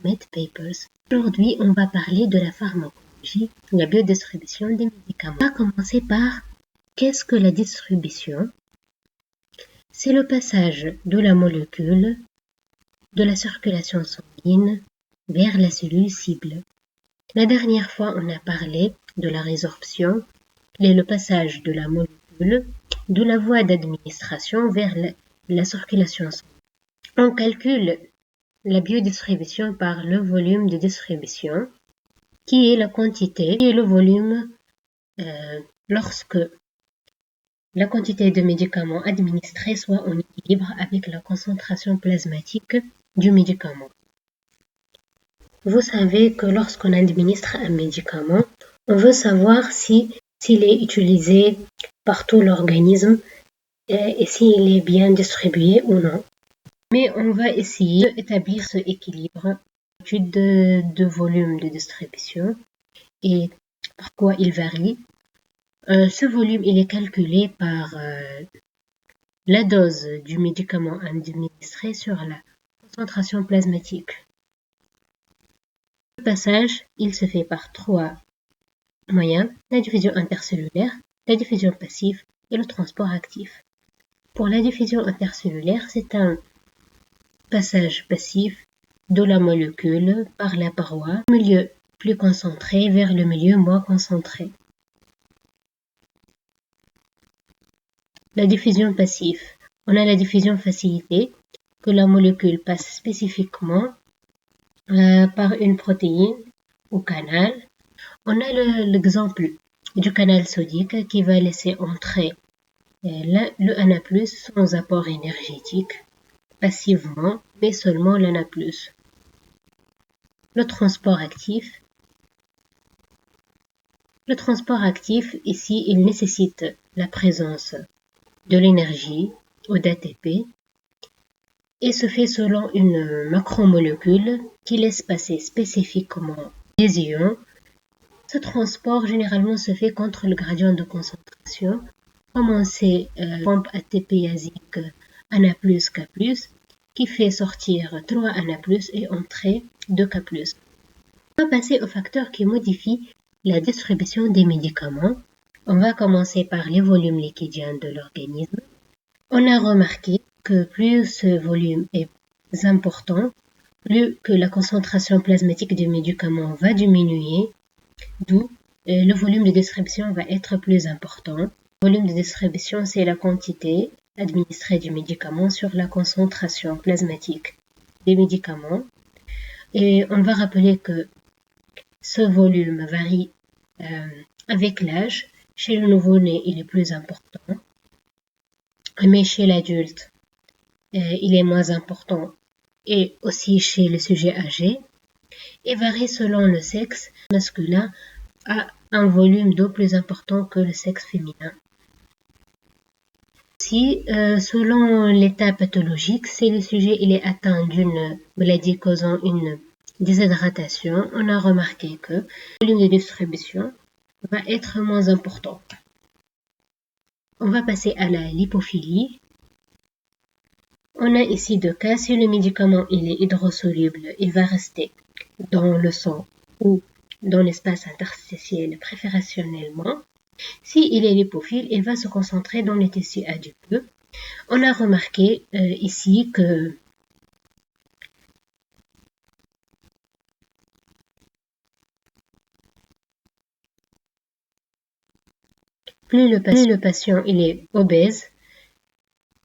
PubMed Papers. Aujourd'hui, on va parler de la pharmacologie, la biodistribution des médicaments. On va commencer par qu'est-ce que la distribution? C'est le passage de la molécule de la circulation sanguine vers la cellule cible. La dernière fois, on a parlé de la résorption et le passage de la molécule de la voie d'administration vers la circulation sanguine. On calcule la biodistribution par le volume de distribution, qui est la quantité et le volume lorsque la quantité de médicaments administrés soit en équilibre avec la concentration plasmatique du médicament. Vous savez que lorsqu'on administre un médicament, on veut savoir s'il est utilisé par tout l'organisme et s'il est bien distribué ou non. Mais on va essayer d'établir ce équilibre de volume de distribution et par quoi il varie. Ce volume il est calculé par la dose du médicament administré sur la concentration plasmatique. Le passage, il se fait par trois moyens, la diffusion intercellulaire, la diffusion passive et le transport actif. Pour la diffusion intercellulaire, c'est un passage passif de la molécule par la paroi du milieu plus concentré vers le milieu moins concentré. La diffusion passive. On a la diffusion facilitée, que la molécule passe spécifiquement par une protéine au canal. On a l'exemple du canal sodique qui va laisser entrer le Na+, sans apport énergétique, passivement, mais seulement le Na+. Le transport actif. Le transport actif, ici, il nécessite la présence de l'énergie ou d'ATP et se fait selon une macromolécule qui laisse passer spécifiquement les ions. Ce transport généralement se fait contre le gradient de concentration, comme on sait, pompe ATPasique Na+, K+, qui fait sortir 3 Na+, et entrer 2 K+. On va passer aux facteurs qui modifient la distribution des médicaments. On va commencer par les volumes liquidiens de l'organisme. On a remarqué que plus ce volume est important, plus que la concentration plasmatique du médicament va diminuer, d'où le volume de distribution va être plus important. Le volume de distribution, c'est la quantité administrée du médicament sur la concentration plasmatique des médicaments. Et on va rappeler que ce volume varie avec l'âge. Chez le nouveau-né, il est plus important, mais chez l'adulte, il est moins important, et aussi chez le sujet âgé, et varie selon le sexe. Masculin a un volume d'eau plus important que le sexe féminin. Si, selon l'état pathologique, si le sujet il est atteint d'une maladie causant une déshydratation, on a remarqué que le volume de distribution va être moins important. On va passer à la lipophilie. On a ici deux cas. Si le médicament il est hydrosoluble, il va rester dans le sang ou dans l'espace interstitiel préférentiellement. S'il est lipophile, il va se concentrer dans les tissus adipeux. On a remarqué ici que plus le patient il est obèse,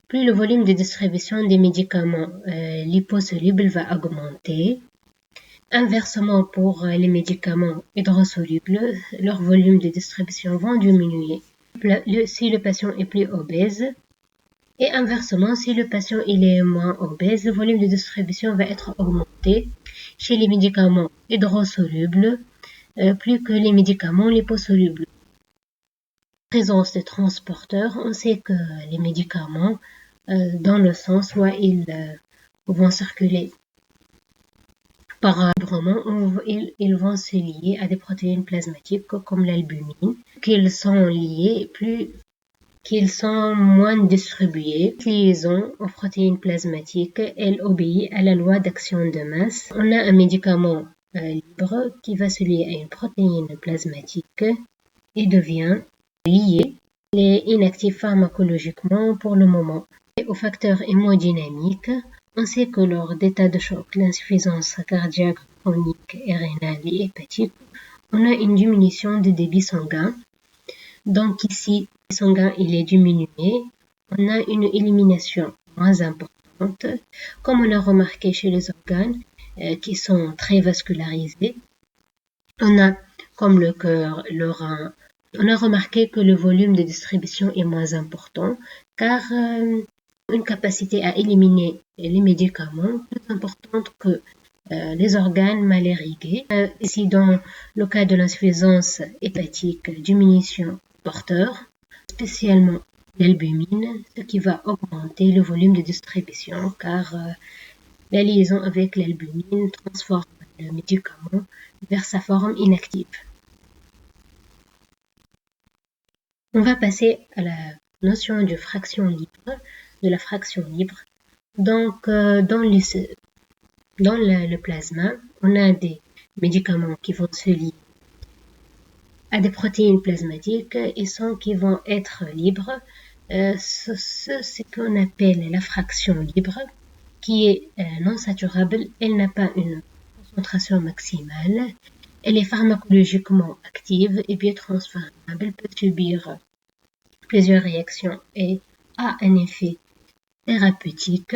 plus le volume de distribution des médicaments liposolubles va augmenter. Inversement, pour les médicaments hydrosolubles, leur volume de distribution va diminuer si le patient est plus obèse. Et inversement, si le patient il est moins obèse, le volume de distribution va être augmenté chez les médicaments hydrosolubles plus que les médicaments liposolubles. Présence des transporteurs, on sait que les médicaments dans le sang, soit ils vont circuler par librement ou ils vont se lier à des protéines plasmatiques comme l'albumine. Qu'ils sont liés, plus qu'ils sont moins distribués. Cette liaison aux protéines plasmatiques, elle obéit à la loi d'action de masse. On a un médicament libre qui va se lier à une protéine plasmatique et devient lié. Il est inactif pharmacologiquement pour le moment. Et aux facteurs hémodynamiques, on sait que lors d'état de choc, l'insuffisance cardiaque chronique et rénale et hépatique, on a une diminution du débit sanguin. Donc ici, le sanguin il est diminué. On a une élimination moins importante, comme on a remarqué chez les organes qui sont très vascularisés. On a, comme le cœur, le rein, on a remarqué que le volume de distribution est moins important, car une capacité à éliminer les médicaments est plus importante que les organes mal irrigués. Ici, dans le cas de l'insuffisance hépatique, diminution porteur, spécialement l'albumine, ce qui va augmenter le volume de distribution, car la liaison avec l'albumine transforme le médicament vers sa forme inactive. On va passer à la notion de fraction libre, Donc, dans le plasma, on a des médicaments qui vont se lier à des protéines plasmatiques et ceux qui vont être libres. C'est ce qu'on appelle la fraction libre, qui est non saturable. Elle n'a pas une concentration maximale. Elle est pharmacologiquement active et biotransformable, peut subir plusieurs réactions et a un effet thérapeutique.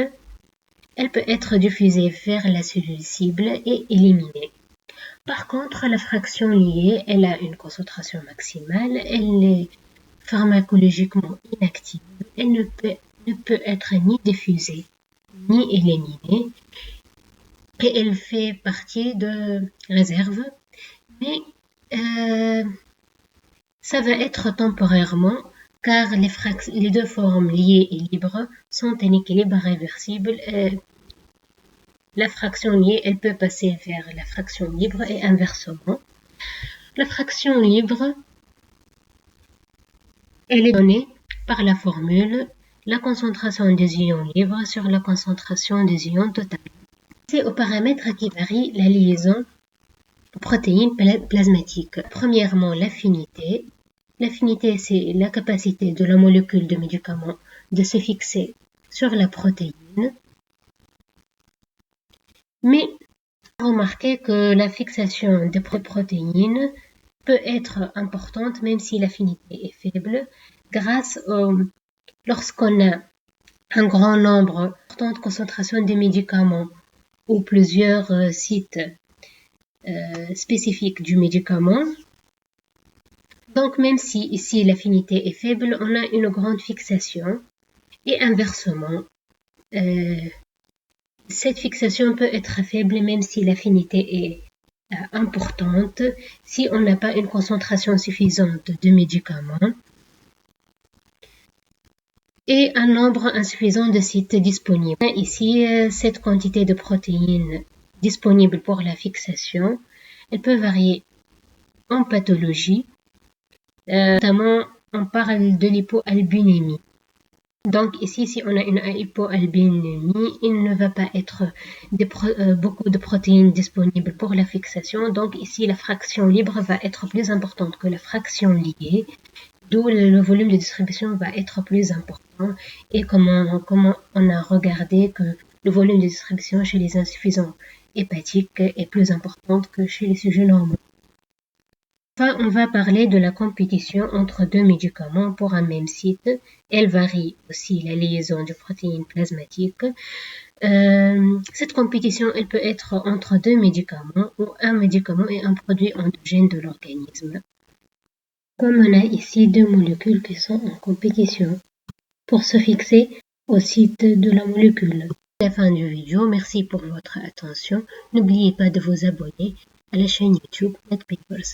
Elle peut être diffusée vers la cellule cible et éliminée. Par contre, la fraction liée, elle a une concentration maximale, elle est pharmacologiquement inactive, elle ne peut être ni diffusée ni éliminée, et elle fait partie de réserve, mais ça va être temporairement, car les deux formes liées et libres sont en équilibre réversible. La fraction liée, elle peut passer vers la fraction libre et inversement. La fraction libre, elle est donnée par la formule la concentration des ions libres sur la concentration des ions totales. C'est aux paramètres qui varient la liaison protéine plasmatique. Premièrement, l'affinité. L'affinité, c'est la capacité de la molécule de médicament de se fixer sur la protéine. Mais remarquez que la fixation des protéines peut être importante même si l'affinité est faible, lorsqu'on a un grand nombre de concentrations de médicaments ou plusieurs sites spécifiques du médicament. Donc même si ici l'affinité est faible, on a une grande fixation et inversement, cette fixation peut être faible même si l'affinité est importante, si on n'a pas une concentration suffisante de médicaments et un nombre insuffisant de sites disponibles. Ici, cette quantité de protéines disponibles pour la fixation, elle peut varier en pathologie. Notamment, on parle de l'hypoalbuminémie. Donc ici, si on a une hypoalbuminémie, il ne va pas être beaucoup de protéines disponibles pour la fixation. Donc ici, la fraction libre va être plus importante que la fraction liée, d'où le volume de distribution va être plus important. Et comment on a regardé que le volume de distribution chez les insuffisants hépatiques est plus important que chez les sujets normaux. Enfin, on va parler de la compétition entre deux médicaments pour un même site. Elle varie aussi la liaison de protéines plasmatiques. Cette compétition, elle peut être entre deux médicaments ou un médicament et un produit endogène de l'organisme. Comme on a ici deux molécules qui sont en compétition pour se fixer au site de la molécule. C'est la fin du vidéo. Merci pour votre attention. N'oubliez pas de vous abonner à la chaîne YouTube NetPapers.